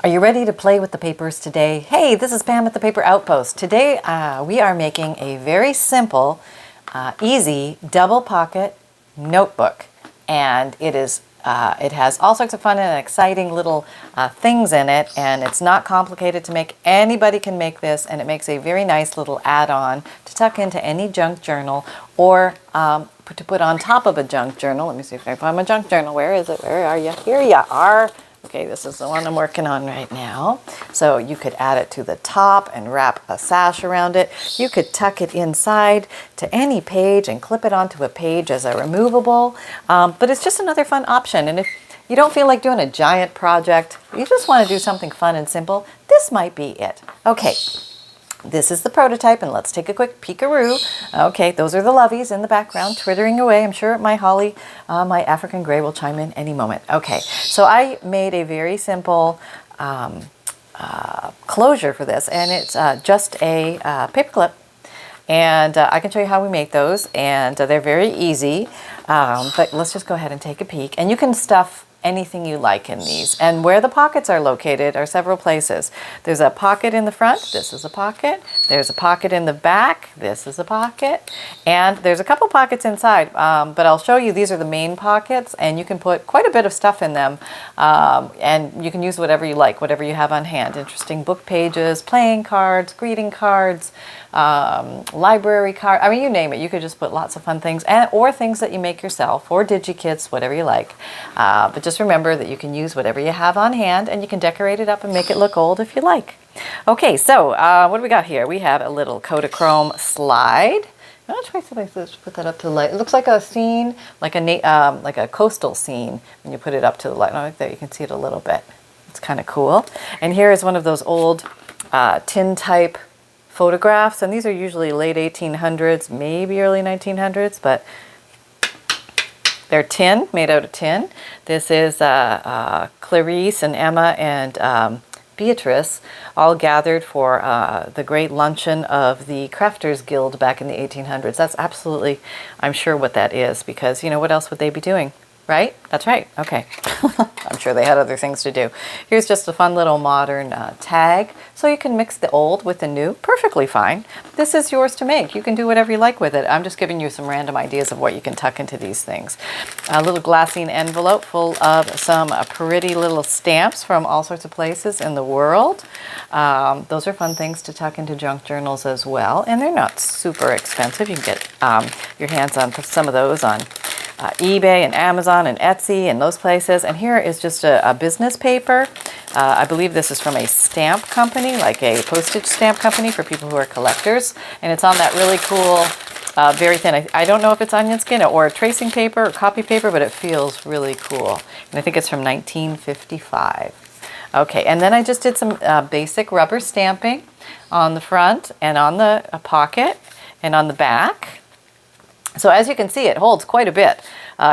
Are you ready to play with the papers today? Hey, this is Pam at the Paper Outpost. Today we are making a very simple, easy double pocket notebook, and it has all sorts of fun and exciting little things in it, and it's not complicated to make. Anybody can make this, and it makes a very nice little add-on to tuck into any junk journal or to put on top of a junk journal. Let me see if I can find my junk journal. Where is it? Where are you? Here you are. Okay, this is the one I'm working on right now. So you could add it to the top and wrap a sash around it. You could tuck it inside to any page and clip it onto a page as a removable. But it's just another fun option. And if you don't feel like doing a giant project, you just want to do something fun and simple, this might be it. Okay. This is the prototype, and let's take a quick peekaroo. Okay, those are the loveys in the background twittering away. I'm sure my holly, my African gray will chime in any moment. Okay, so I made a very simple closure for this, and it's just a paper clip. And I can show you how we make those, and they're very easy. But let's just go ahead and take a peek. And you can stuff anything you like in these. And where the pockets are located are several places. There's a pocket in the front. This is a pocket. There's a pocket in the back. This is a pocket. And there's a couple pockets inside. But I'll show you, these are the main pockets, and you can put quite a bit of stuff in them. And you can use whatever you like, whatever you have on hand. Interesting book pages, playing cards, greeting cards, library card. I mean, you name it. You could just put lots of fun things, or things that you make yourself, or Digikits, whatever you like. But just remember that you can use whatever you have on hand, and you can decorate it up and make it look old if you like. Okay, so what do we got here? We have a little Kodachrome slide. I'm not sure if I put that up to the light. It looks like a scene, like a coastal scene when you put it up to the light. Oh, there you can see it a little bit. It's kind of cool. And here is one of those old tin type photographs, and these are usually late 1800s, maybe early 1900s, but they're tin, made out of tin. This is Clarice and Emma and Beatrice, all gathered for the great luncheon of the Crafters Guild back in the 1800s. That's absolutely, I'm sure, what that is, because, you know, what else would they be doing? Right? That's right. Okay. I'm sure they had other things to do. Here's just a fun little modern tag. So you can mix the old with the new. Perfectly fine. This is yours to make. You can do whatever you like with it. I'm just giving you some random ideas of what you can tuck into these things. A little glassine envelope full of some pretty little stamps from all sorts of places in the world. Those are fun things to tuck into junk journals as well. And they're not super expensive. You can get your hands on some of those on eBay and Amazon and Etsy and those places. And here is just a business paper. I believe this is from a stamp company, like a postage stamp company for people who are collectors. And it's on that really cool, very thin, I don't know if it's onion skin or tracing paper or copy paper, but it feels really cool. And I think it's from 1955. Okay, and then I just did some basic rubber stamping on the front and on the pocket and on the back. So as you can see, it holds quite a bit.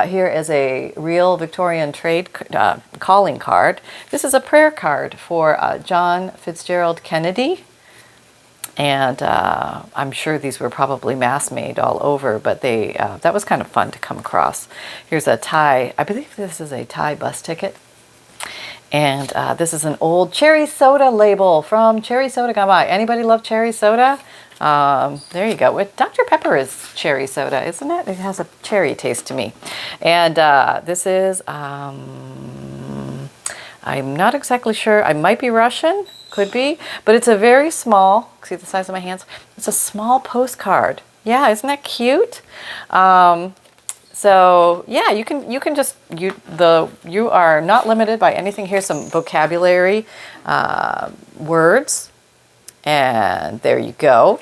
Here is a real Victorian trade calling card. This is a prayer card for John Fitzgerald Kennedy. And I'm sure these were probably mass made all over, but that was kind of fun to come across. Here's a Thai, I believe this is a Thai bus ticket. And this is an old cherry soda label from Cherry Soda Gone By. Anybody love cherry soda? There you go. Dr. Pepper is cherry soda, isn't it? It has a cherry taste to me. And this is, I'm not exactly sure. I might be Russian, could be, but it's a very small, see the size of my hands? It's a small postcard. Yeah, isn't that cute? So yeah, you can just, you are not limited by anything. Here's some vocabulary words. And there you go.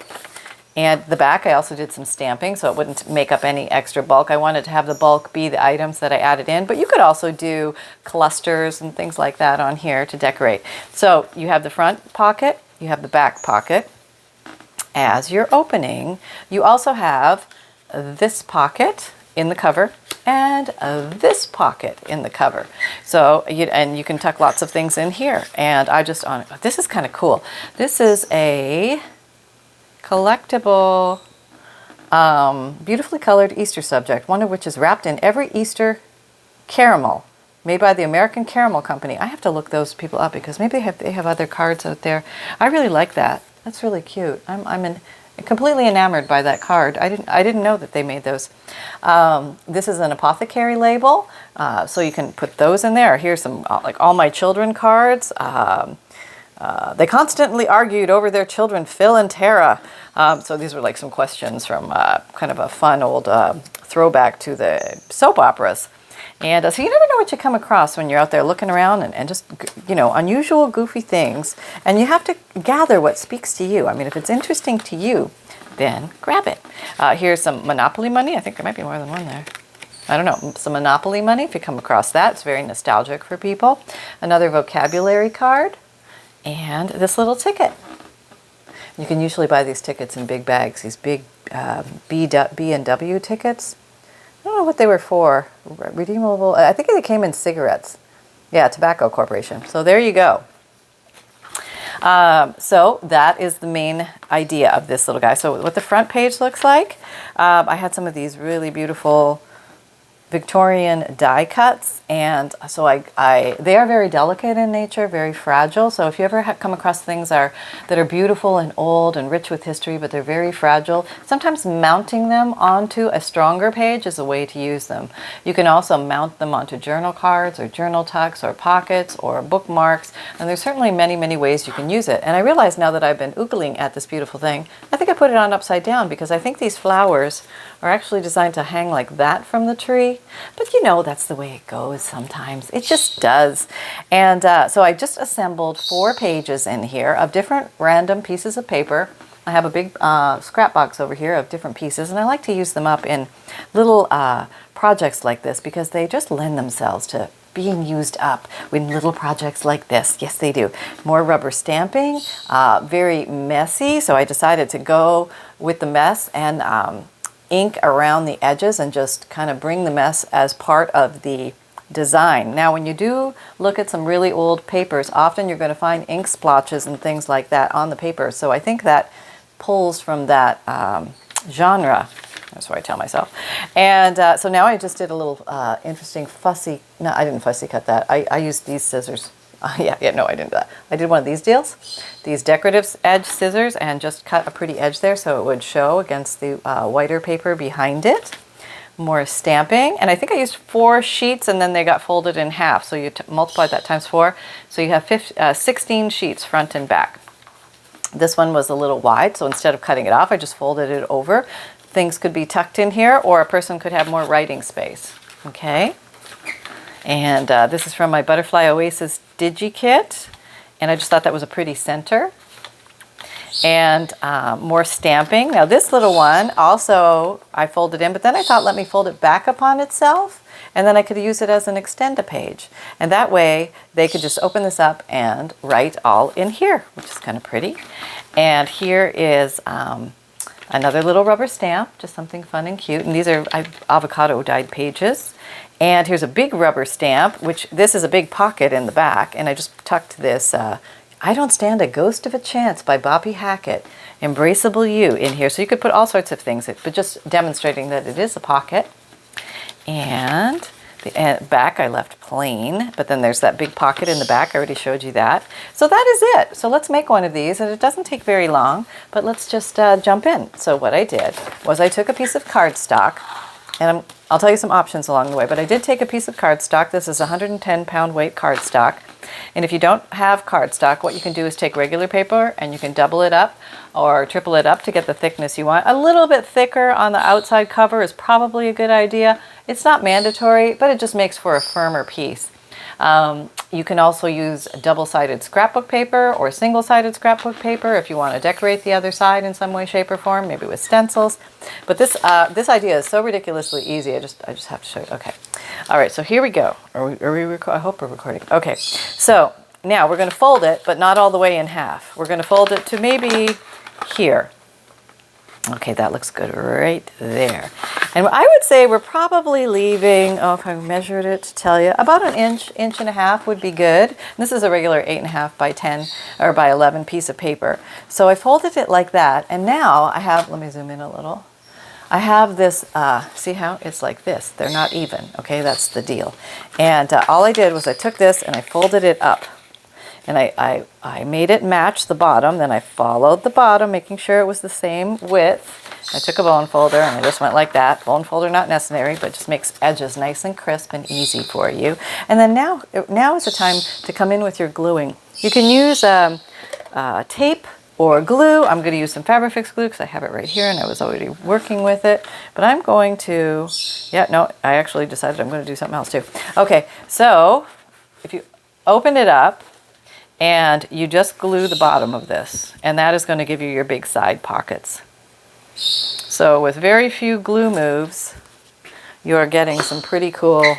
And the back, I also did some stamping so it wouldn't make up any extra bulk. I wanted to have the bulk be the items that I added in, but you could also do clusters and things like that on here to decorate. So you have the front pocket, you have the back pocket. As you're opening, you also have this pocket in the cover and this pocket in the cover. So you can tuck lots of things in here. And this is kind of cool. This is a collectible, beautifully colored Easter subject, one of which is wrapped in every Easter caramel made by the American Caramel Company. I have to look those people up because maybe they have other cards out there. I really like that. That's really cute. I'm completely enamored by that card. I didn't know that they made those. This is an apothecary label, so you can put those in there. Here's some like all my children cards. They constantly argued over their children, Phil and Tara. So these were like some questions from kind of a fun old throwback to the soap operas. And so you never know what you come across when you're out there looking around and just, you know, unusual, goofy things. And you have to gather what speaks to you. I mean, if it's interesting to you, then grab it. Here's some Monopoly money. I think there might be more than one there. I don't know, some Monopoly money. If you come across that, it's very nostalgic for people. Another vocabulary card. And this little ticket. You can usually buy these tickets in big bags, these big B&W tickets. I don't know what they were for. Redeemable. I think they came in cigarettes. Yeah, Tobacco Corporation. So there you go. So that is the main idea of this little guy. So what the front page looks like, I had some of these really beautiful Victorian die cuts, and so they are very delicate in nature, very fragile. So if you ever come across things that are beautiful and old and rich with history, but they're very fragile, sometimes mounting them onto a stronger page is a way to use them. You can also mount them onto journal cards or journal tucks or pockets or bookmarks, and there's certainly many, many ways you can use it. And I realize now that I've been oogling at this beautiful thing, I think I put it on upside down because I think these flowers are actually designed to hang like that from the tree. But you know, that's the way it goes sometimes. It just does. And so I just assembled 4 pages in here of different random pieces of paper. I have a big scrap box over here of different pieces, and I like to use them up in little projects like this because they just lend themselves to being used up in little projects like this. Yes, they do. More rubber stamping, very messy. So I decided to go with the mess and ink around the edges and just kind of bring the mess as part of the design. Now, when you do look at some really old papers, often you're going to find ink splotches and things like that on the paper. So I think that pulls from that genre. That's what I tell myself. And so now I just did a little interesting fussy, no, I didn't fussy cut that. I used these scissors. No, I didn't do that. I did one of these deals, these decorative edge scissors, and just cut a pretty edge there so it would show against the whiter paper behind it. More stamping, and I think I used 4 sheets and then they got folded in half. So you multiply that times 4. So you have 16 sheets front and back. This one was a little wide, so instead of cutting it off, I just folded it over. Things could be tucked in here, or a person could have more writing space. Okay. And this is from my Butterfly Oasis Digikit, and I just thought that was a pretty center. And more stamping. Now this little one also I folded in, but then I thought let me fold it back upon itself, and then I could use it as an extend-a-page. And that way they could just open this up and write all in here, which is kind of pretty. And here is another little rubber stamp, just something fun and cute. And these are avocado dyed pages. And here's a big rubber stamp, which this is a big pocket in the back. And I just tucked this I Don't Stand a Ghost of a Chance by Bobby Hackett, Embraceable You, in here. So you could put all sorts of things, but just demonstrating that it is a pocket. And the back I left plain, but then there's that big pocket in the back. I already showed you that. So that is it. So let's make one of these, and it doesn't take very long, but let's just jump in. So what I did was I took a piece of cardstock, and I'll tell you some options along the way, but I did take a piece of cardstock. This is 110 pound weight cardstock. And if you don't have cardstock, what you can do is take regular paper and you can double it up or triple it up to get the thickness you want. A little bit thicker on the outside cover is probably a good idea. It's not mandatory, but it just makes for a firmer piece. You can also use double-sided scrapbook paper or single-sided scrapbook paper if you want to decorate the other side in some way, shape, or form, maybe with stencils. But this idea is so ridiculously easy. I just have to show you. Okay. All right, so here we go. Are we I hope we're recording. Okay, so now we're going to fold it, but not all the way in half. We're going to fold it to maybe here. Okay, that looks good right there. And I would say we're probably leaving, if I measured it to tell you, about an inch and a half would be good. And this is a regular 8.5 by 10 or by 11 piece of paper. So I folded it like that, and now I have, let me zoom in a little. I have this, see how it's like this? They're not even, okay? That's the deal. And all I did was I took this and I folded it up. And I made it match the bottom. Then I followed the bottom, making sure it was the same width. I took a bone folder and I just went like that. Bone folder not necessary, but just makes edges nice and crisp and easy for you. And then now is the time to come in with your gluing. You can use tape or glue. I'm going to use some Fabrifix glue because I have it right here and I was already working with it. But I'm going to, yeah, no, I actually decided I'm going to do something else too. Okay, so if you open it up and you just glue the bottom of this, and that is going to give you your big side pockets. So with very few glue moves, you're getting some pretty cool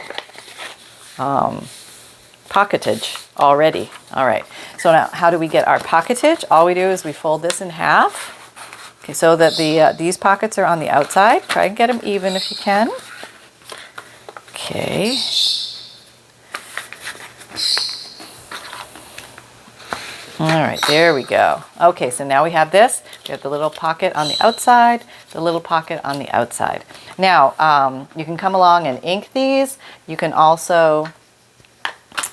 pocketage already. All right, so now how do we get our pocketage? All we do is we fold this in half, okay, so that these pockets are on the outside. Try and get them even if you can. Okay. All right, there we go. Okay, so now we have this. We have the little pocket on the outside, the little pocket on the outside. Now, you can come along and ink these. You can also,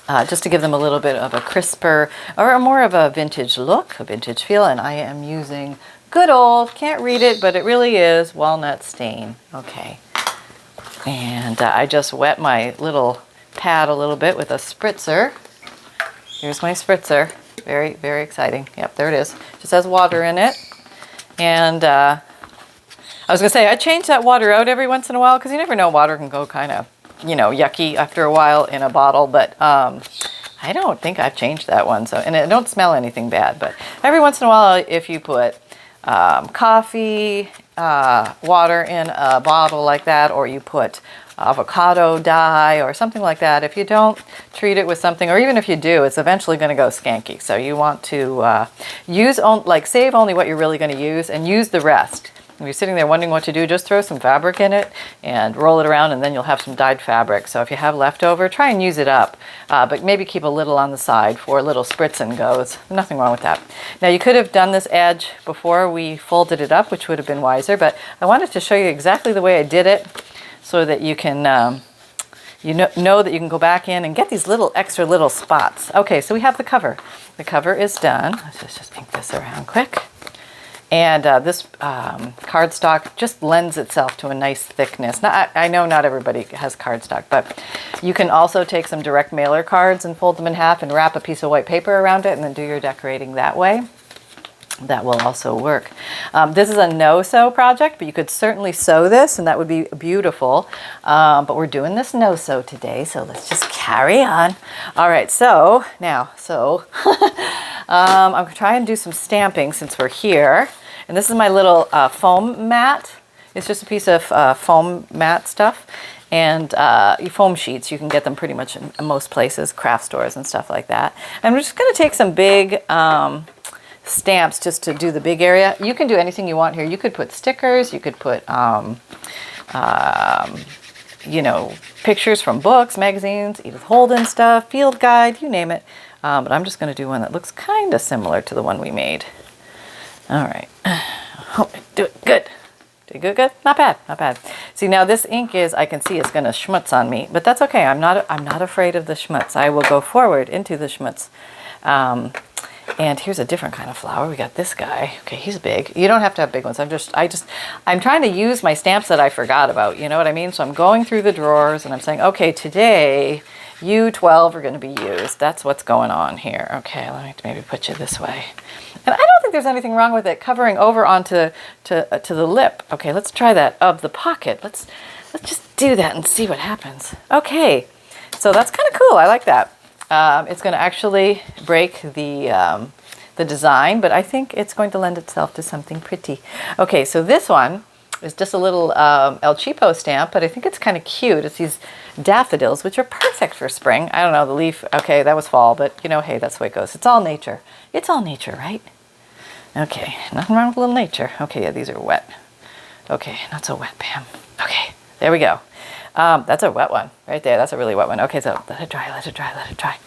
just to give them a little bit of a crisper, or more of a vintage look, a vintage feel, and I am using good old, can't read it, but it really is walnut stain. Okay. And I just wet my little pad a little bit with a spritzer. Here's my spritzer. Very, very exciting. Yep, there it is. Just has water in it. And I was going to say, I change that water out every once in a while because you never know, water can go kind of, you know, yucky after a while in a bottle. But I don't think I've changed that one. So, and it don't smell anything bad. But every once in a while, if you put coffee, water in a bottle like that, or you put avocado dye or something like that, if you don't treat it with something, or even if you do, it's eventually going to go skanky. So you want to save only what you're really going to use and use the rest. If you're sitting there wondering what to do, just throw some fabric in it and roll it around, and then you'll have some dyed fabric. So if you have leftover, try and use it up, but maybe keep a little on the side for a little spritz and goes. Nothing wrong with that. Now you could have done this edge before we folded it up, which would have been wiser, but I wanted to show you exactly the way I did it so that you can know that you can go back in and get these little extra little spots. Okay, so we have the cover. The cover is done. Let's just ink this around quick. And this cardstock just lends itself to a nice thickness. Now, I know not everybody has cardstock, but you can also take some direct mailer cards and fold them in half and wrap a piece of white paper around it and then do your decorating that way. That will also work. This is a no-sew project, but you could certainly sew this and that would be beautiful. But we're doing this no-sew today, so let's just carry on. All right, so now, I'm gonna try and do some stamping since we're here. And this is my little foam mat. It's just a piece of foam mat stuff. And foam sheets, you can get them pretty much in most places, craft stores and stuff like that. And we're just gonna take some big stamps just to do the big area. You can do anything you want here. You could put stickers, you could put you know, pictures from books, magazines, Edith Holden stuff, field guide, you name it. But I'm just going to do one that looks kind of similar to the one we made. All right. Oh, do it good. Do it good? Not bad. Not bad. See, now this ink is, I can see it's going to schmutz on me, but that's okay. I'm not afraid of the schmutz. I will go forward into the schmutz. And here's a different kind of flower. We got this guy. Okay, he's big. You don't have to have big ones. I'm trying to use my stamps that I forgot about. You know what I mean? So I'm going through the drawers and I'm saying, okay, today you 12 are going to be used. That's what's going on here. Okay, let me maybe put you this way. And I don't think there's anything wrong with it covering over onto to the lip. Okay, let's try that of the pocket. Let's just do that and see what happens. Okay, so that's kind of cool. I like that. It's going to actually break the design, but I think it's going to lend itself to something pretty. Okay, so this one is just a little El Cheapo stamp, but I think it's kind of cute. It's these daffodils, which are perfect for spring. I don't know, the leaf, okay, that was fall, but you know, hey, that's the way it goes. It's all nature. It's all nature, right? Okay, nothing wrong with a little nature. Okay, yeah, these are wet. Okay, not so wet, Pam. Okay, there we go. That's a wet one right there. That's a really wet one. Okay, so let it dry, let it dry, let it dry.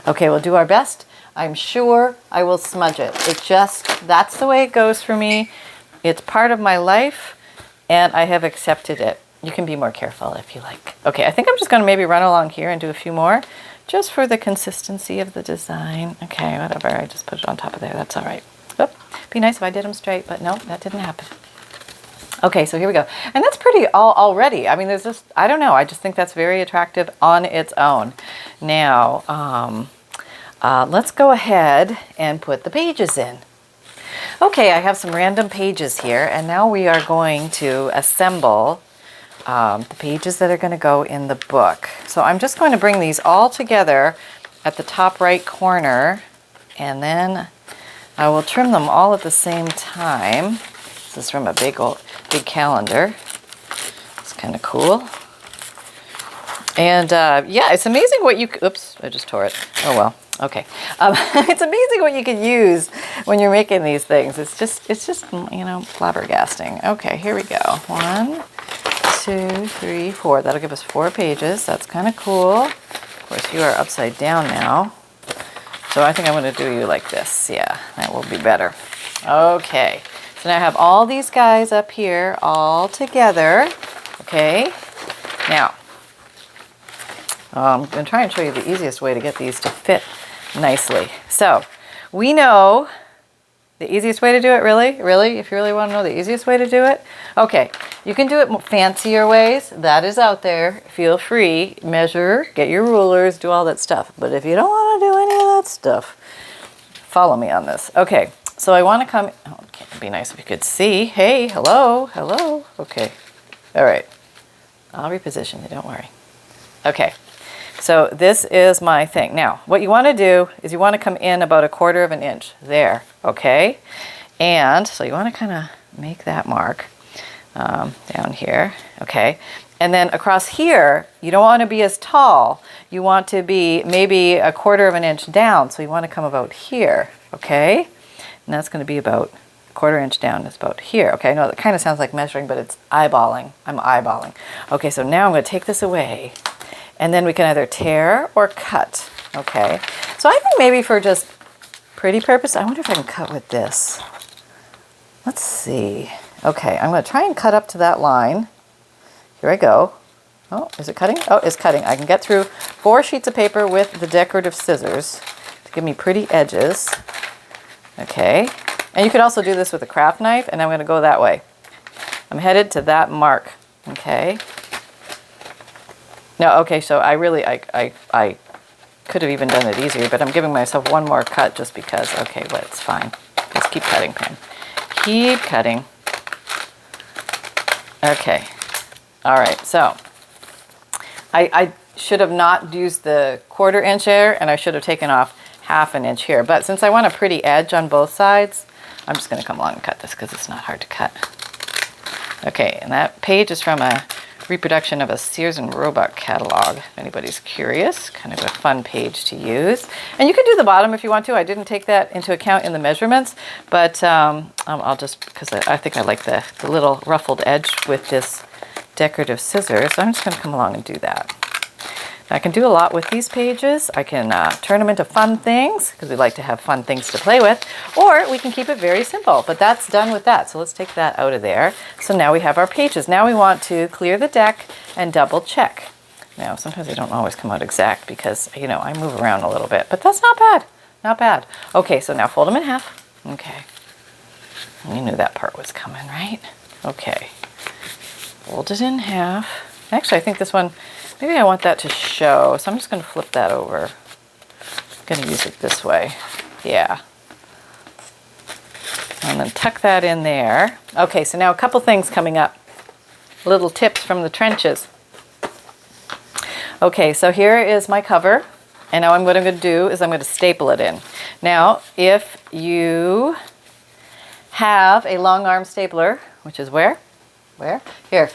Okay, we'll do our best. I'm sure I will smudge it. That's the way it goes for me. It's part of my life, and I have accepted it. You can be more careful if you like. Okay, I think I'm just going to maybe run along here and do a few more, just for the consistency of the design. Okay, whatever. I just put it on top of there. That's all right. Oop. Be nice if I did them straight, but no, that didn't happen. Okay, so here we go. And that's pretty already. I mean, there's just, I don't know. I just think that's very attractive on its own. Now, let's go ahead and put the pages in. Okay, I have some random pages here, and now we are going to assemble the pages that are going to go in the book. So I'm just going to bring these all together at the top right corner, and then I will trim them all at the same time. This is from a big calendar. It's kind of cool. And yeah, it's amazing what you, oops, I just tore it. Oh well, okay. It's amazing what you can use when you're making these things. It's just, you know, flabbergasting. Okay, here we go. 1, 2, 3, 4. That'll give us 4 pages. That's kind of cool. Of course, you are upside down now. So I think I'm going to do you like this. Yeah, that will be better. Okay. So now I have all these guys up here all together. Okay. Now, I'm going to try and show you the easiest way to get these to fit nicely. So we know the easiest way to do it, really, if you really want to know the easiest way to do it. Okay, you can do it fancier ways. That is out there. Feel free, measure, get your rulers, do all that stuff. But if you don't want to do any of that stuff, follow me on this. Okay, so I want to come, oh, it'd be nice if you could see. Hey, hello. Okay, all right. I'll reposition you, don't worry. Okay. So this is my thing. Now, what you want to do is you want to come in about 1/4 of an inch there, okay? And so you want to kind of make that mark down here, okay? And then across here, you don't want to be as tall. You want to be maybe 1/4 of an inch down. So you want to come about here, okay? And that's going to be about 1/4 inch down. It's about here, okay? I know that kind of sounds like measuring, but it's eyeballing. I'm eyeballing. Okay, so now I'm going to take this away. And then we can either tear or cut, okay? So I think maybe for just pretty purpose, I wonder if I can cut with this. Let's see. Okay, I'm going to try and cut up to that line. Here I go. Oh, is it cutting? Oh, it's cutting. I can get through 4 sheets of paper with the decorative scissors to give me pretty edges. Okay, and you could also do this with a craft knife, and I'm going to go that way. I'm headed to that mark, okay? No, okay, so I could have even done it easier, but I'm giving myself one more cut just because. Okay, but it's fine. Just keep cutting, pen. Keep cutting. Okay. All right, so I should have not used the 1/4 inch there, and I should have taken off 1/2 inch here. But since I want a pretty edge on both sides, I'm just going to come along and cut this because it's not hard to cut. Okay, and that page is from a reproduction of a Sears and Roebuck catalog, if anybody's curious. Kind of a fun page to use. And you can do the bottom if you want to. I didn't take that into account in the measurements, but I'll just, because I think I like the little ruffled edge with this decorative scissors, so I'm just going to come along and do that. I can do a lot with these pages. I can turn them into fun things, because we like to have fun things to play with, or we can keep it very simple, but that's done with that. So let's take that out of there. So now we have our pages. Now we want to clear the deck and double check. Now, sometimes they don't always come out exact because, you know, I move around a little bit, but that's not bad, not bad. Okay, so now fold them in half. Okay, you knew that part was coming, right? Okay, fold it in half. Actually, I think this one, maybe I want that to show, so I'm just going to flip that over. I'm going to use it this way. Yeah. And then tuck that in there. Okay, so now a couple things coming up. Little tips from the trenches. Okay, so here is my cover. And now what I'm going to do is I'm going to staple it in. Now, if you have a long arm stapler, which is where? Here.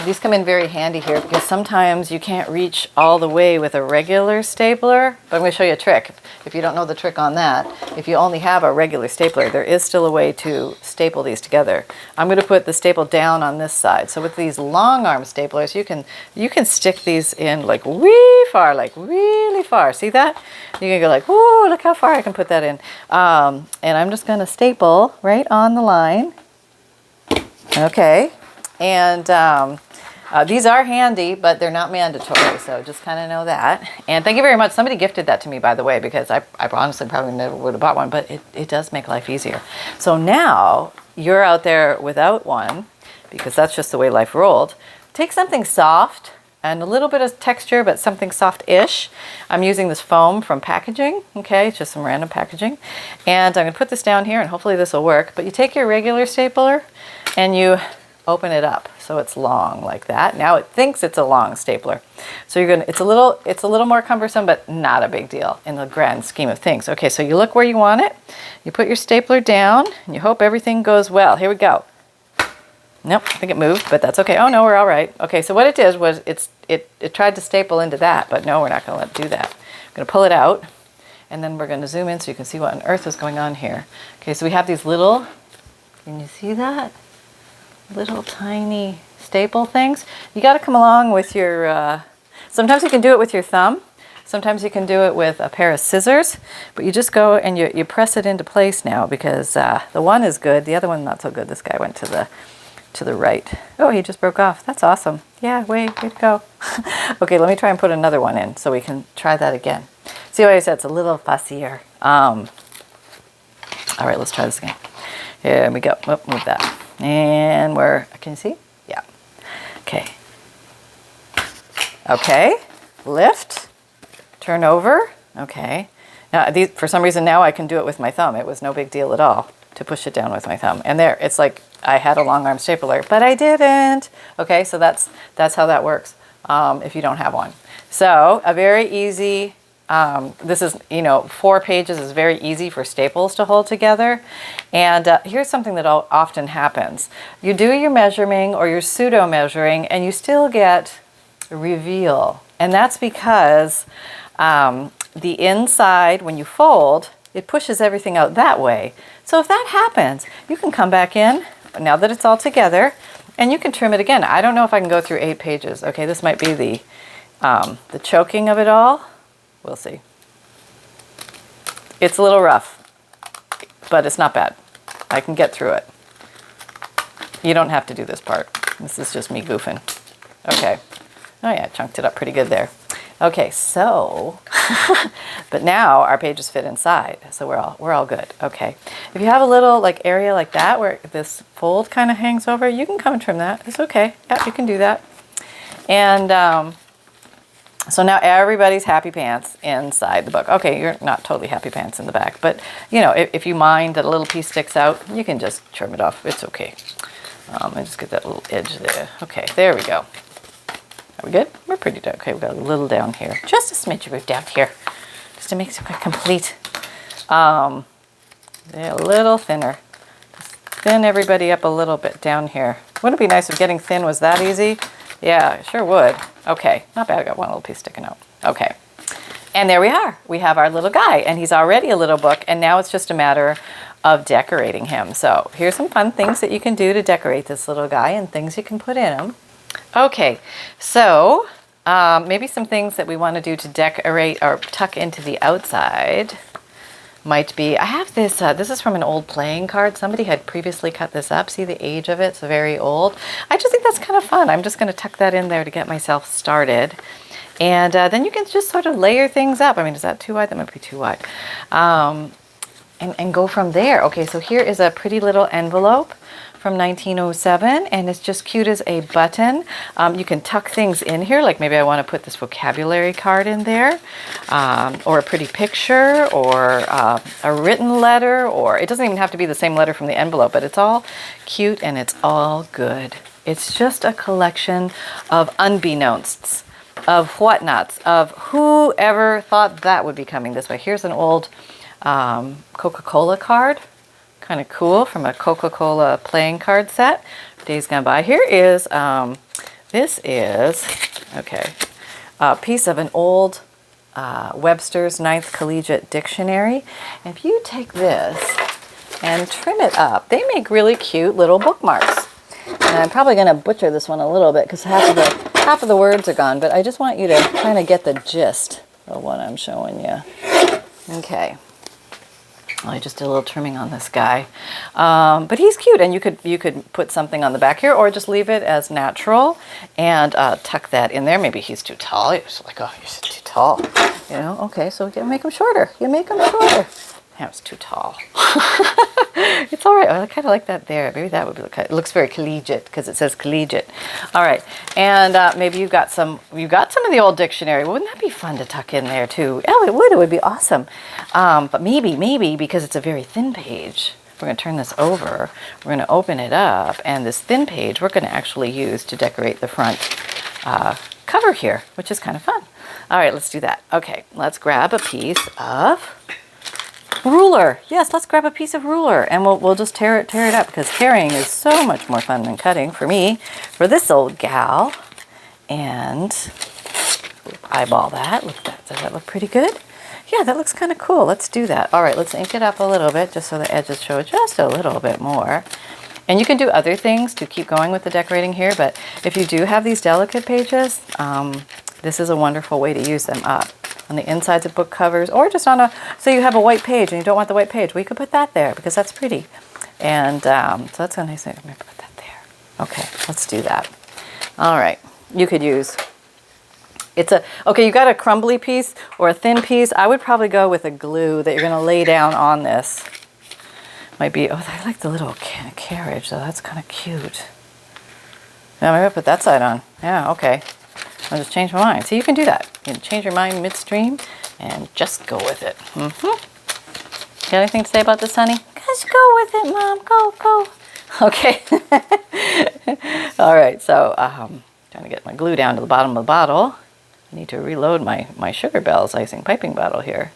These come in very handy here because sometimes you can't reach all the way with a regular stapler. But I'm going to show you a trick. If you don't know the trick on that, if you only have a regular stapler, there is still a way to staple these together. I'm going to put the staple down on this side. So with these long arm staplers, you can stick these in like wee far, like really far. See that? You can go like, whoa, look how far I can put that in. And I'm just going to staple right on the line. Okay, and these are handy, but they're not mandatory, so just kind of know that. And thank you very much. Somebody gifted that to me, by the way, because I honestly probably never would have bought one, but it does make life easier. So now you're out there without one, because that's just the way life rolled. Take something soft and a little bit of texture, but something soft-ish. I'm using this foam from packaging, okay? It's just some random packaging. And I'm gonna put this down here and hopefully this will work. But you take your regular stapler and you open it up so it's long like that. Now it thinks it's a long stapler. So it's a little more cumbersome, but not a big deal in the grand scheme of things. Okay, so you look where you want it. You put your stapler down and you hope everything goes well. Here we go. Nope, I think it moved, but that's okay. Oh no, we're all right. Okay, so what it did was it tried to staple into that, but no, we're not gonna let it do that. I'm gonna pull it out, and then we're gonna zoom in so you can see what on earth is going on here. Okay, so we have these little, can you see that? Little tiny staple things. You gotta come along with your, sometimes you can do it with your thumb, sometimes you can do it with a pair of scissors, but you just go and you press it into place now because the one is good, the other one not so good. This guy went to the right. Oh, he just broke off. That's awesome. Yeah, way to go. Okay, let me try and put another one in so we can try that again. See what I said? It's a little fussier. All right, let's try this again. Here we go. Oh, move that. And can you see? Yeah. Okay. Okay. Lift. Turn over. Okay. Now, for some reason now I can do it with my thumb. It was no big deal at all to push it down with my thumb. And there, it's like I had a long arm stapler, but I didn't. Okay, so that's how that works if you don't have one. So a very easy, this is, 4 pages is very easy for staples to hold together. And here's something that often happens. You do your measuring or your pseudo measuring and you still get reveal. And that's because the inside, when you fold, it pushes everything out that way. So if that happens, you can come back in, now that it's all together, and you can trim it again. I don't know if I can go through 8 pages. Okay, this might be the choking of it all. We'll see. It's a little rough, but it's not bad. I can get through it. You don't have to do this part. This is just me goofing. Okay. Oh yeah, I chunked it up pretty good there. Okay, so, but now our pages fit inside, so we're all good. Okay, if you have a little area like that where this fold kind of hangs over, you can come and trim that. It's okay. Yeah, you can do that. And so now everybody's happy pants inside the book. Okay, you're not totally happy pants in the back, but if you mind that a little piece sticks out, you can just trim it off. It's okay. Let me just get that little edge there. Okay, there we go. Are we good? We're pretty good. Okay, we've got a little down here. Just a smidge of it down here. Just to make it complete. Yeah, a little thinner. Just thin everybody up a little bit down here. Wouldn't it be nice if getting thin was that easy? Yeah, it sure would. Okay, not bad. I got one little piece sticking out. Okay. And there we are. We have our little guy, and he's already a little book, and now it's just a matter of decorating him. So here's some fun things that you can do to decorate this little guy and things you can put in him. Okay, so maybe some things that we want to do to decorate or tuck into the outside might be, I have this, this is from an old playing card. Somebody had previously cut this up. See the age of it? It's very old. I just think that's kind of fun. I'm just going to tuck that in there to get myself started. And then you can just sort of layer things up. I mean, is that too wide? That might be too wide. And go from there. Okay, so here is a pretty little envelope from 1907, and it's just cute as a button. You can tuck things in here, like maybe I want to put this vocabulary card in there, or a pretty picture, or a written letter, or it doesn't even have to be the same letter from the envelope, but it's all cute and it's all good. It's just a collection of unbeknownsts, of whatnots, of whoever thought that would be coming this way. Here's an old Coca-Cola card. Kind of cool, from a Coca-Cola playing card set. Days gone by. Here is, this is, okay, a piece of an old Webster's 9th Collegiate Dictionary. And if you take this and trim it up, they make really cute little bookmarks. And I'm probably going to butcher this one a little bit because half of the words are gone, but I just want you to kind of get the gist of what I'm showing you. Okay. Well, I just did a little trimming on this guy, but he's cute, and you could put something on the back here, or just leave it as natural and tuck that in there. Maybe he's too tall. You're just like, oh, you're too tall, you know. Okay, so you make him shorter. You make him shorter. That was too tall. It's all right. I kind of like that there. Maybe that would be. It looks very collegiate because it says collegiate. All right, and maybe you've got some of the old dictionary. Wouldn't that be fun to tuck in there too? Oh, it would. It would be awesome. But maybe because it's a very thin page, we're going to turn this over. We're going to open it up, and this thin page we're going to actually use to decorate the front cover here, which is kind of fun. All right, let's do that. Okay, let's grab a piece of ruler. Yes, let's grab a piece of ruler, and we'll just tear it up, because tearing is so much more fun than cutting for me, for this old gal. And eyeball that. Look at that. Does that look pretty good? Yeah, that looks kind of cool. Let's do that. All right, let's ink it up a little bit just so the edges show just a little bit more. And you can do other things to keep going with the decorating here, but if you do have these delicate pages, this is a wonderful way to use them up on the insides of book covers, or just on so you have a white page and you don't want the white page. Well, you could put that there because that's pretty. And so that's a nice thing. I'm going to put that there. Okay, let's do that. All right, you could use, okay, you got a crumbly piece or a thin piece. I would probably go with a glue that you're going to lay down on this. Might be, oh, I like the little carriage, though. That's kind of cute. Yeah, maybe I'll put that side on. Yeah, okay. I'll just change my mind. So you can do that. You can change your mind midstream and just go with it. Got anything to say about this, honey? Just go with it, Mom. Go. Okay. All right, so trying to get my glue down to the bottom of the bottle. I need to reload my Sugar Bells icing piping bottle here.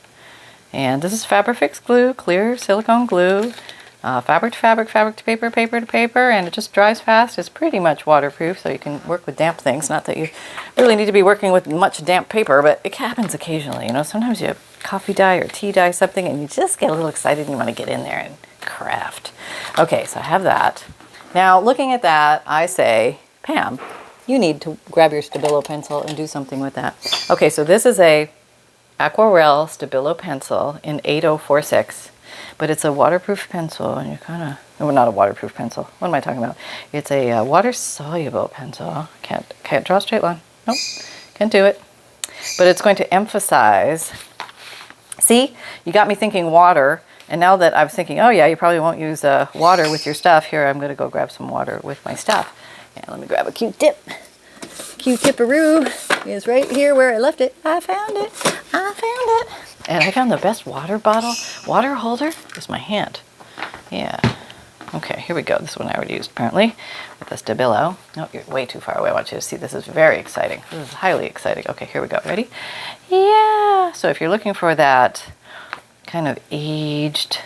And this is Fabrifix glue, clear silicone glue. Fabric to fabric, fabric to paper, paper to paper, and it just dries fast. It's pretty much waterproof, so you can work with damp things. Not that you really need to be working with much damp paper, but it happens occasionally. You know, sometimes you have coffee dye or tea dye something, and you just get a little excited and you want to get in there and craft. Okay, so I have that. Now, looking at that, I say, Pam, you need to grab your Stabilo pencil and do something with that. Okay, so this is a Aquarelle Stabilo pencil in 8046. But it's a waterproof pencil, and you're kind of, well, not a waterproof pencil. What am I talking about? It's a water-soluble pencil. Can't draw a straight line. Nope, can't do it. But it's going to emphasize. See, you got me thinking water, and now that I was thinking, oh yeah, you probably won't use water with your stuff. Here, I'm going to go grab some water with my stuff. And let me grab a Q-tip. Q-tip-a-roo is right here where I left it. I found it. And I found the best water holder is my hand. Yeah. Okay, here we go. This one I already used apparently with the Stabilo. No, you're way too far away. I want you to see. This is very exciting. This is highly exciting. Okay, here we go. Ready? Yeah. So if you're looking for that kind of aged,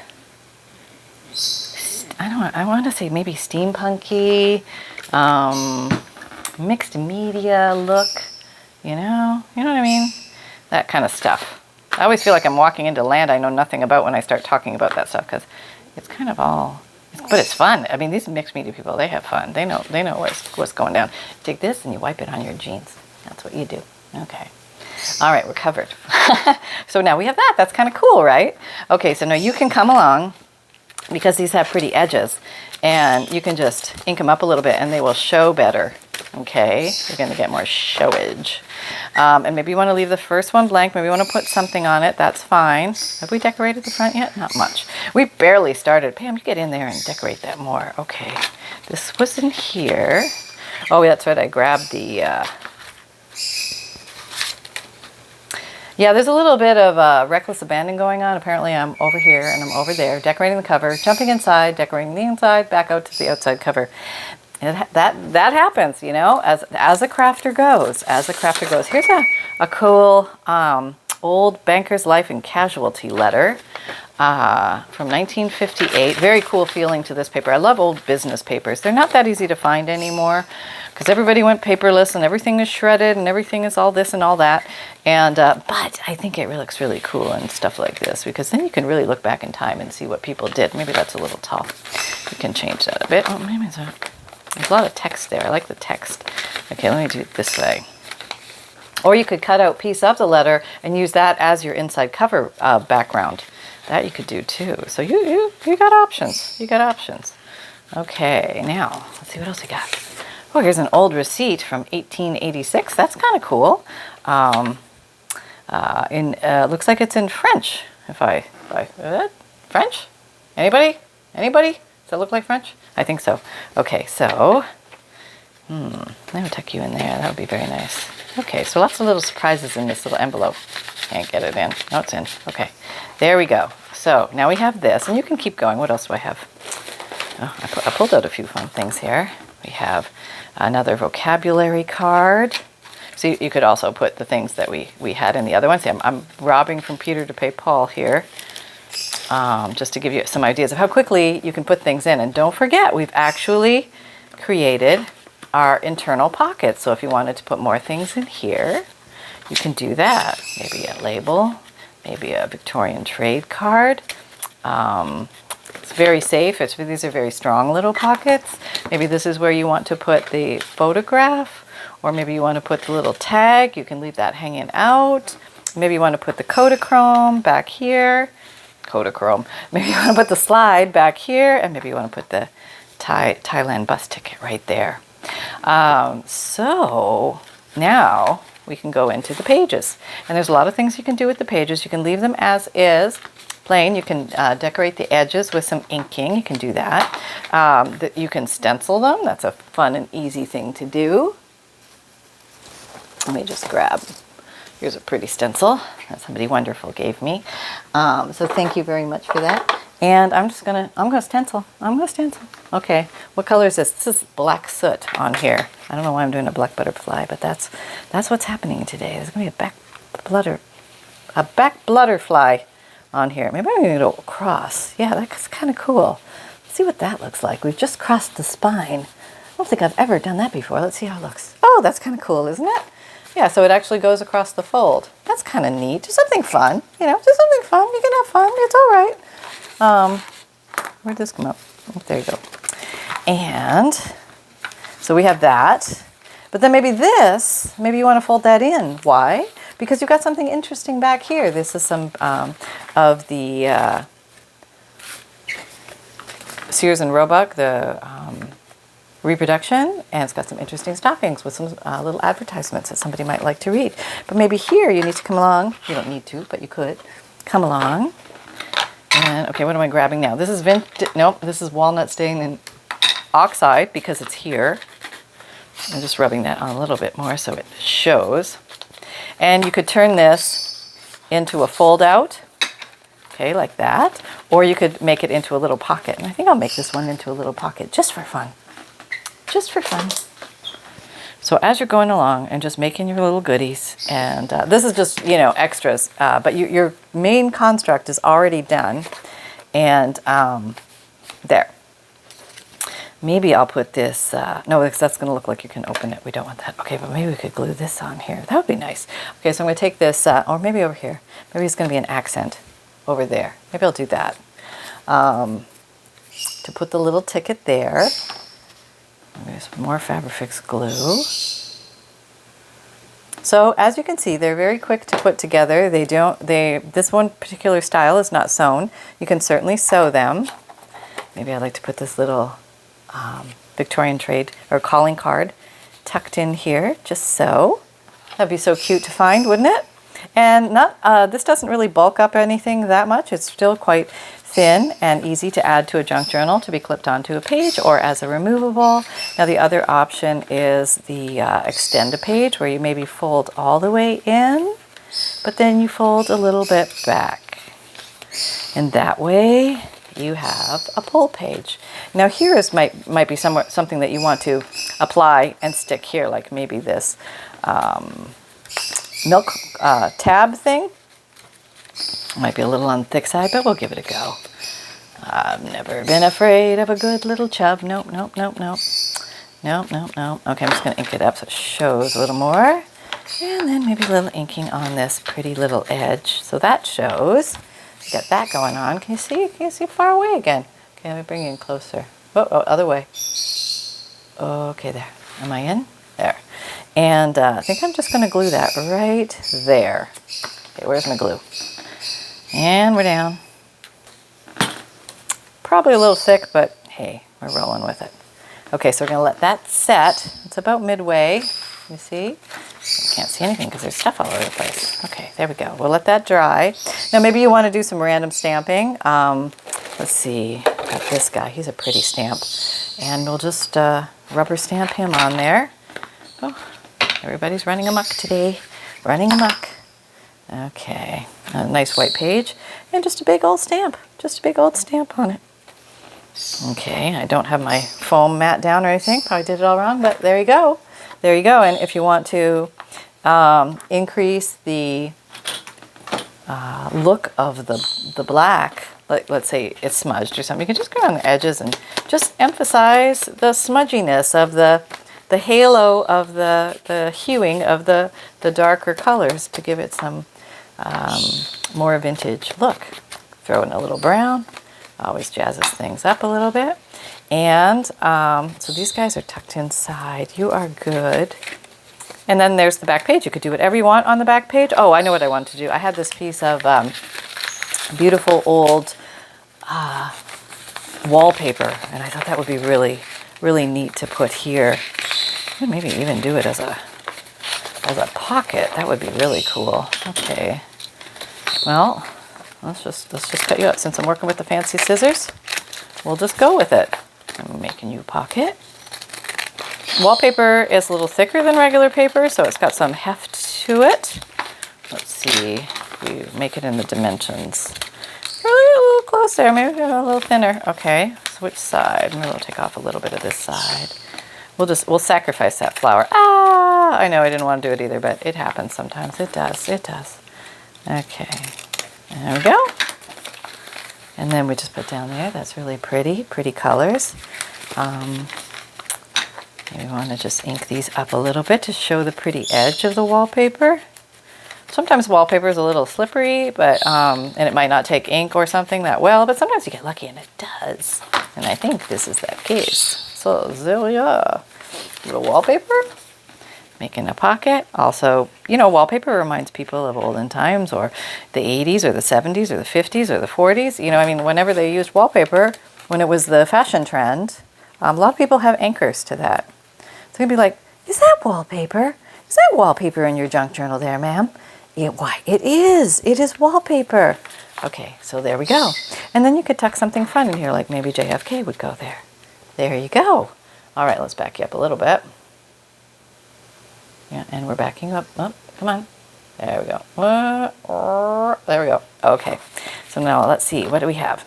I want to say maybe steampunky, mixed media look, you know what I mean? That kind of stuff. I always feel like I'm walking into land I know nothing about when I start talking about that stuff, because it's kind of all, but it's fun. I mean, these mixed media people, they have fun. They know what's going down. Take this and you wipe it on your jeans. That's what you do. Okay. All right, we're covered. So now we have that. That's kind of cool, right? Okay, so now you can come along, because these have pretty edges, and you can just ink them up a little bit and they will show better. Okay, you're going to get more showage. And maybe you want to leave the first one blank. Maybe you want to put something on it. That's fine. Have we decorated the front yet? Not much. We barely started. Pam, you get in there and decorate that more. Okay, this was in here. Oh, that's right. I grabbed the... Yeah, there's a little bit of reckless abandon going on. Apparently I'm over here and I'm over there, decorating the cover, jumping inside, decorating the inside, back out to the outside cover. That happens, you know, as a crafter goes. Here's a cool old Banker's Life and Casualty letter from 1958. Very cool feeling to this paper. I love old business papers. They're not that easy to find anymore, because everybody went paperless and everything is shredded and everything is all this and all that. And but I think it looks really cool and stuff like this, because then you can really look back in time and see what people did. Maybe that's a little tall. You can change that a bit. Oh, maybe there's a lot of text there. I like the text. Okay, let me do it this way. Or you could cut out a piece of the letter and use that as your inside cover background. That you could do too. So you got options. You got options. Okay, now let's see what else we got. Oh, here's an old receipt from 1886. That's kind of cool. Looks like it's in French. French? Anybody? Does that look like French? I think so. Okay, so I would tuck you in there. That would be very nice. Okay, so lots of little surprises in this little envelope. Can't get it in. No, it's in. Okay, there we go. So now we have this, and you can keep going. What else do I have? Oh, I pulled out a few fun things here. We have another vocabulary card. So you could also put the things that we had in the other ones. See, I'm robbing from Peter to pay Paul here, just to give you some ideas of how quickly you can put things in. And don't forget, we've actually created our internal pockets. So if you wanted to put more things in here, you can do that. Maybe a label, maybe a Victorian trade card. It's very safe. These are very strong little pockets. Maybe this is where you want to put the photograph, or maybe you want to put the little tag. You can leave that hanging out. Maybe you want to put the Kodachrome back here. Kodachrome. Maybe you want to put the slide back here, and maybe you want to put the Thailand bus ticket right there. So now we can go into the pages. And there's a lot of things you can do with the pages. You can leave them as is, plain. You can decorate the edges with some inking. You can do that. You can stencil them. That's a fun and easy thing to do. Let me just grab, here's a pretty stencil that somebody wonderful gave me. So thank you very much for that. And I'm gonna stencil. Okay, what color is this? This is black soot on here. I don't know why I'm doing a black butterfly, but that's what's happening today. There's gonna be a back butterfly on here. Maybe I'm gonna go across. Yeah, that's kind of cool. Let's see what that looks like. We've just crossed the spine. I don't think I've ever done that before. Let's see how it looks. Oh, that's kind of cool, isn't it? Yeah, so it actually goes across the fold. That's kind of neat. Do something fun, just something fun. You can have fun. It's all right. Where'd this come up? Oh, there you go. And so we have that. But then maybe you want to fold that in. Why? Because you've got something interesting back here. This is some of the Sears and Roebuck, the reproduction, and it's got some interesting stockings with some little advertisements that somebody might like to read. But maybe here you need to come along. You don't need to, but you could come along. And okay, what am I grabbing now? This is this is walnut stain and oxide because it's here. I'm just rubbing that on a little bit more so it shows. And you could turn this into a fold out, okay, like that. Or you could make it into a little pocket. And I think I'll make this one into a little pocket just for fun. Just for fun. So as you're going along and just making your little goodies, and this is just, extras, but your main construct is already done. And there. Maybe I'll put this, no, because that's going to look like you can open it. We don't want that. Okay, but maybe we could glue this on here. That would be nice. Okay, so I'm going to take this, or maybe over here. Maybe it's going to be an accent over there. Maybe I'll do that. To put the little ticket there. There's more Fabrifix glue. So as you can see, they're very quick to put together. This one particular style is not sewn. You can certainly sew them. Maybe I'd like to put this little Victorian trade or calling card tucked in here, just so. That'd be so cute to find, wouldn't it? And this doesn't really bulk up anything that much. It's still quite thin and easy to add to a junk journal to be clipped onto a page or as a removable. Now the other option is the extend a page, where you maybe fold all the way in, but then you fold a little bit back. And that way you have a pull page. Now here might be something that you want to apply and stick here, like maybe this milk tab thing. Might be a little on the thick side, but we'll give it a go. I've never been afraid of a good little chub. Nope. Okay, I'm just going to ink it up so it shows a little more. And then maybe a little inking on this pretty little edge. So that shows. You got that going on. Can you see? Can you see far away again? Okay, let me bring you in closer. Oh, other way. Okay, there. Am I in? There. And I think I'm just going to glue that right there. Okay, where's my glue? And we're down. Probably a little thick, but hey, we're rolling with it. Okay, so we're going to let that set. It's about midway. You see? I can't see anything because there's stuff all over the place. Okay, there we go. We'll let that dry. Now maybe you want to do some random stamping. Let's see. Got this guy. He's a pretty stamp. And we'll just rubber stamp him on there. Oh, everybody's running amok today. Running amok. Okay. A nice white page. And just a big old stamp. Just a big old stamp on it. Okay, I don't have my foam mat down or anything. Probably did it all wrong, but there you go. There you go. And if you want to increase the look of the black, like let's say it's smudged or something, you can just go on the edges and just emphasize the smudginess of the halo of the huing of the darker colors to give it some more vintage look. Throw in a little brown. Always jazzes things up a little bit. And so these guys are tucked inside. You are good. And then there's the back page. You could do whatever you want on the back page. Oh, I know what I want to do. I had this piece of beautiful old wallpaper, and I thought that would be really, really neat to put here. Maybe even do it as a pocket. That would be really cool. Okay. Well, let's just cut you up. Since I'm working with the fancy scissors, we'll just go with it. I'm making you a pocket. Wallpaper is a little thicker than regular paper, so it's got some heft to it. Let's see if we make it in the dimensions. Really a little close there, maybe a little thinner. Okay, switch side. Maybe we'll take off a little bit of this side. We'll sacrifice that flower. Ah, I know I didn't want to do it either, but it happens sometimes. It does. Okay. There we go. And then we just put down there. That's really pretty colors. Maybe we want to just ink these up a little bit to show the pretty edge of the wallpaper. Sometimes wallpaper is a little slippery, but and it might not take ink or something that well, but sometimes you get lucky and it does. And I think this is that case. So there you are. Little wallpaper. Making a pocket. Also, you know, wallpaper reminds people of olden times or the 80s or the 70s or the 50s or the 40s. You know, I mean, whenever they used wallpaper, when it was the fashion trend, a lot of people have anchors to that. So you'd be like, is that wallpaper? Is that wallpaper in your junk journal there, ma'am? Why, it is. It is wallpaper. Okay, so there we go. And then you could tuck something fun in here, like maybe JFK would go there. There you go. All right, let's back you up a little bit. Yeah, and we're backing up. Oh, come on. There we go. There we go. Okay. So now let's see. What do we have?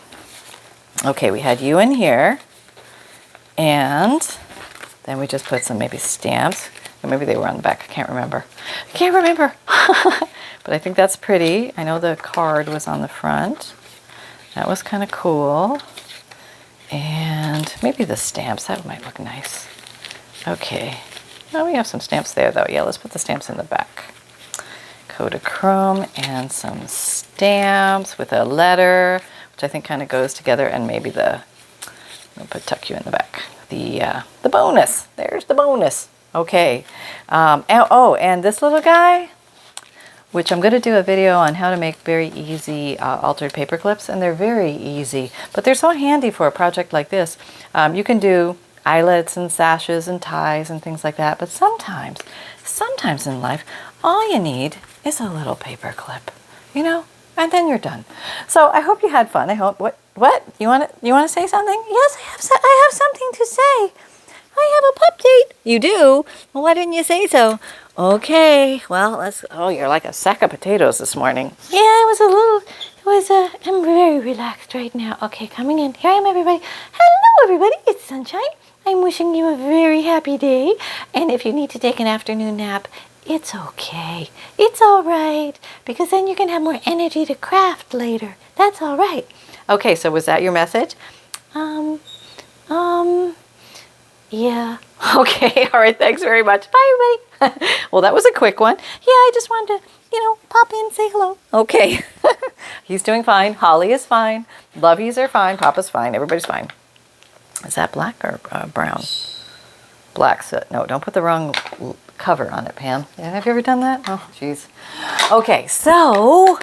Okay, we had you in here. And then we just put some maybe stamps. Or maybe they were on the back. I can't remember. But I think that's pretty. I know the card was on the front. That was kind of cool. And maybe the stamps. That might look nice. Okay. Oh, we have some stamps there, though. Yeah, let's put the stamps in the back. Kodachrome and some stamps with a letter, which I think kind of goes together, and maybe I'll tuck you in the back. The bonus. There's the bonus. Okay. And this little guy, which I'm going to do a video on how to make very easy altered paper clips, and they're very easy, but they're so handy for a project like this. You can do eyelets and sashes and ties and things like that, but sometimes in life, all you need is a little paper clip, you know, and then you're done. So I hope you had fun. I hope, what? You want to say something? Yes, I have something to say. I have a pup date. You do? Well, why didn't you say so? Okay, well, you're like a sack of potatoes this morning. Yeah, I'm very relaxed right now. Okay, coming in. Here I am, everybody. Hello, everybody. It's Sunshine. I'm wishing you a very happy day. And if you need to take an afternoon nap, it's okay. It's all right. Because then you can have more energy to craft later. That's all right. Okay, so was that your message? Yeah. Okay, all right, thanks very much. Bye, everybody. Well, that was a quick one. Yeah, I just wanted to, pop in, say hello. Okay. He's doing fine. Holly is fine. Lovies are fine. Papa's fine. Everybody's fine. Is that black or brown? Black. So, no, don't put the wrong cover on it, Pam. Yeah, have you ever done that? Oh, jeez. Okay, so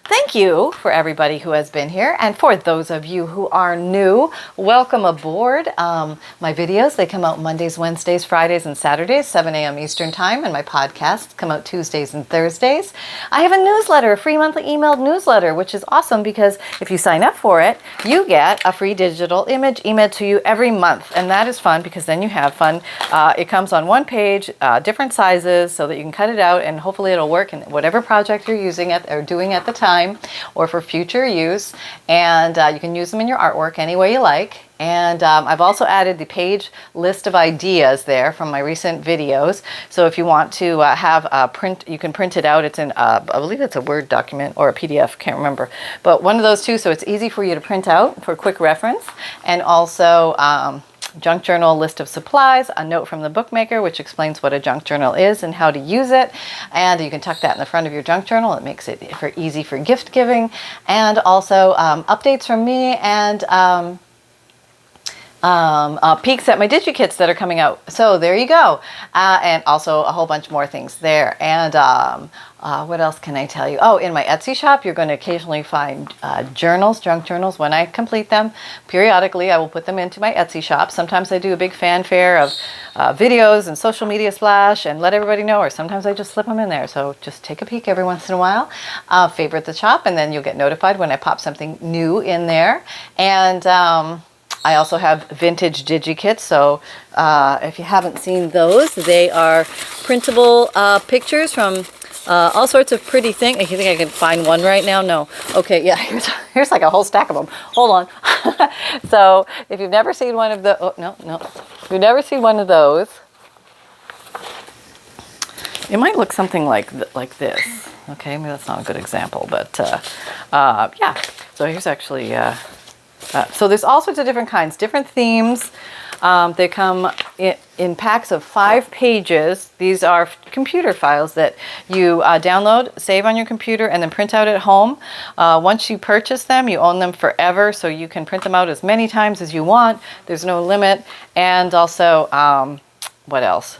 thank you for everybody who has been here. And for those of you who are new, welcome aboard. My videos, they come out Mondays, Wednesdays, Fridays, and Saturdays, 7 a.m. Eastern Time. And my podcasts come out Tuesdays and Thursdays. I have a newsletter, a free monthly emailed newsletter, which is awesome because if you sign up for it, you get a free digital image emailed to you every month. And that is fun because then you have fun. It comes on one page, different sizes, so that you can cut it out and hopefully it'll work in whatever project you're using it or doing at the time or for future use. And you can use them in your artwork any way you like. And I've also added the page list of ideas there from my recent videos. So if you want to have a print, you can print it out. It's in, I believe it's a Word document or a PDF, can't remember. But one of those two, so it's easy for you to print out for quick reference. And also junk journal list of supplies, a note from the bookmaker which explains what a junk journal is and how to use it, and you can tuck that in the front of your junk journal. It makes it easy for gift giving, and also updates from me and peeks at my Digikits that are coming out. So there you go, and also a whole bunch more things there. And what else can I tell you? Oh, in my Etsy shop, you're going to occasionally find journals, junk journals. When I complete them, periodically I will put them into my Etsy shop. Sometimes I do a big fanfare of videos and social media splash and let everybody know, or sometimes I just slip them in there. So just take a peek every once in a while. Favorite the shop, and then you'll get notified when I pop something new in there. And I also have vintage Digikits, so if you haven't seen those, they are printable pictures from all sorts of pretty things. You think I can find one right now? No. Okay, yeah, here's like a whole stack of them. Hold on. So if you've never seen one of the, oh, no. If you've never seen one of those, it might look something like this. Okay, maybe that's not a good example, but yeah. So here's actually, so there's all sorts of different kinds, different themes. They come in packs of 5 pages. These are computer files that you download, save on your computer, and then print out at home. Once you purchase them, you own them forever, so you can print them out as many times as you want. There's no limit. And also, what else?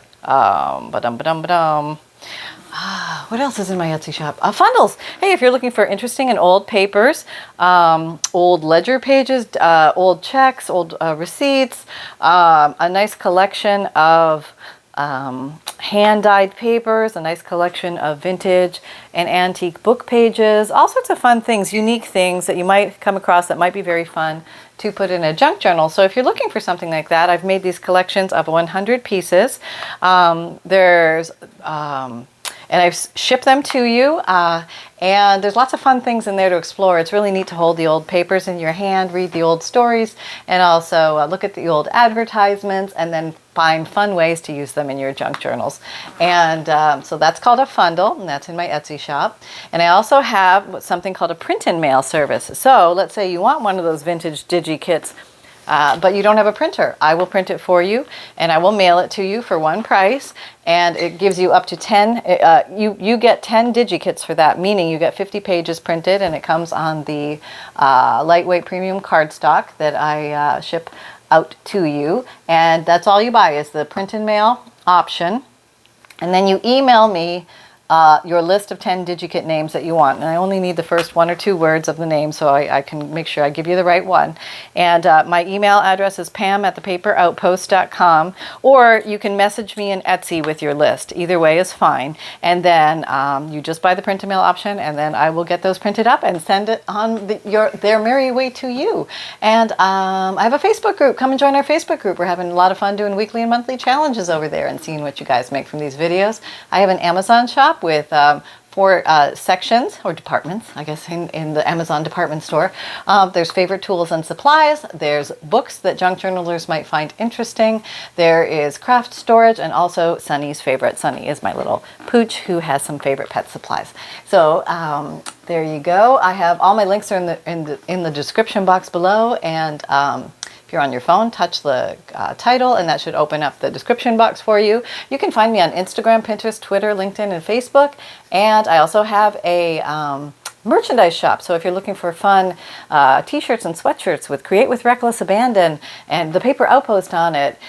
What else is in my Etsy shop? FUNDLEs. Hey, if you're looking for interesting and old papers, old ledger pages, old checks, old receipts, a nice collection of hand-dyed papers, a nice collection of vintage and antique book pages, all sorts of fun things, unique things that you might come across that might be very fun to put in a junk journal. So if you're looking for something like that, I've made these collections of 100 pieces. And I've shipped them to you, and there's lots of fun things in there to explore. It's really neat to hold the old papers in your hand, read the old stories, and also look at the old advertisements, and then find fun ways to use them in your junk journals. And so that's called a FUNDLE, and that's in my Etsy shop. And I also have something called a print and mail service. So let's say you want one of those vintage Digikits, but you don't have a printer. I will print it for you, and I will mail it to you for one price, and it gives you up to 10, you get 10 Digikits for that, meaning you get 50 pages printed, and it comes on the lightweight premium cardstock that I ship out to you, and that's all you buy is the print and mail option, and then you email me your list of 10 Digikit names that you want. And I only need the first 1 or 2 words of the name so I can make sure I give you the right one. And my email address is pam@thepaperoutpost.com, or you can message me in Etsy with your list. Either way is fine. And then you just buy the print and mail option, and then I will get those printed up and send it on their merry way to you. And I have a Facebook group. Come and join our Facebook group. We're having a lot of fun doing weekly and monthly challenges over there and seeing what you guys make from these videos. I have an Amazon shop with 4 sections or departments, I guess, in the Amazon department store. There's favorite tools and supplies. There's books that junk journalers might find interesting. There is craft storage, and also Sunny's favorite. Sunny is my little pooch who has some favorite pet supplies. So there you go. I have all my links are in the description box below, and if you're on your phone, touch the title, and that should open up the description box for you. You can find me on Instagram, Pinterest, Twitter, LinkedIn, and Facebook. And I also have a merchandise shop. So if you're looking for fun t-shirts and sweatshirts with Create with Reckless Abandon and the Paper Outpost on it,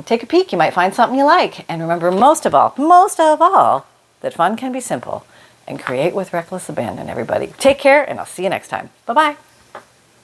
take a peek. You might find something you like. And remember, most of all, that fun can be simple. and create with reckless abandon, everybody. Take care, and I'll see you next time. Bye-bye.